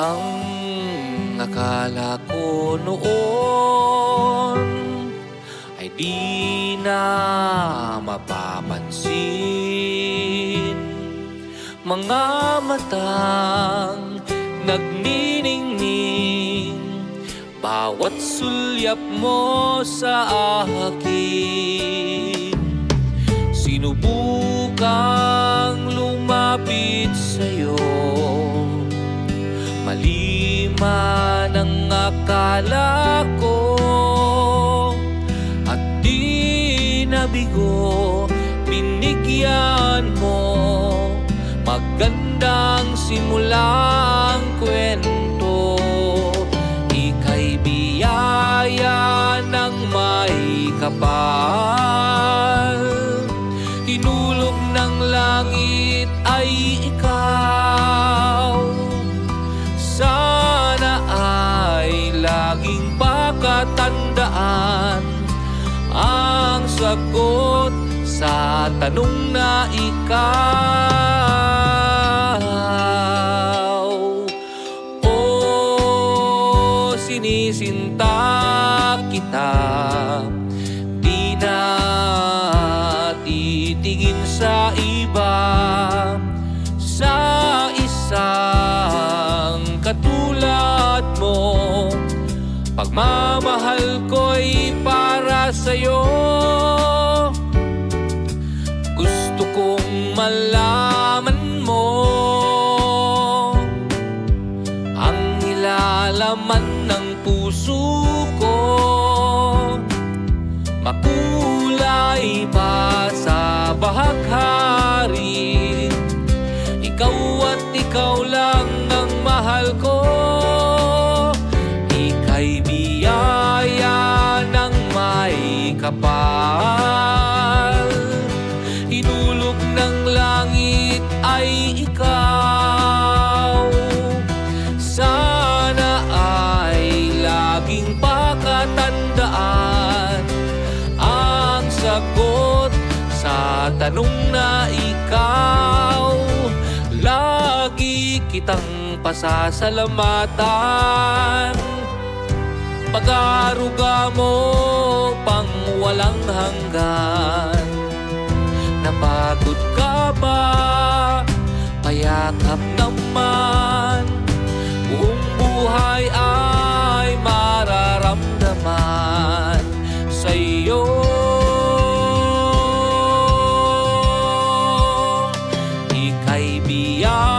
Ang akala ko noon ay di na mapapansin. Mga matang nagniningning, bawat sulyap mo sa akin. Sinubukang lumapit sa'yo, mali man ang akala ko, at di nabigo binigyan mo. Magandang simulang kwento, ika'y biyaya ng may kapal. Hinulog ng langit ay ikaw, sana ay laging pakatandaan ang sagot sa tanong na ikaw. Oh, sinisinta kita, di na titingin sa iba, sa isang katulad mo. Pagmamahal ko'y para sa'yo. Gusto kong malaman mo ang nilalaman ng puso ko. Makulay pa sa bahaghari, ikaw at ikaw lang ang mahal ko. Ika'y biyaya ng may kapal. Hinulog ng langit ay ikaw, sana ay laging pakatandaan ang sagot sa tanong na ikaw. Lagi kitang pasasalamatan, pag-aaruga mo pang walang hanggan. Napagod ka ba? Payakap naman, buong buhay ay mararamdaman sa'yo. Ika'y biyaya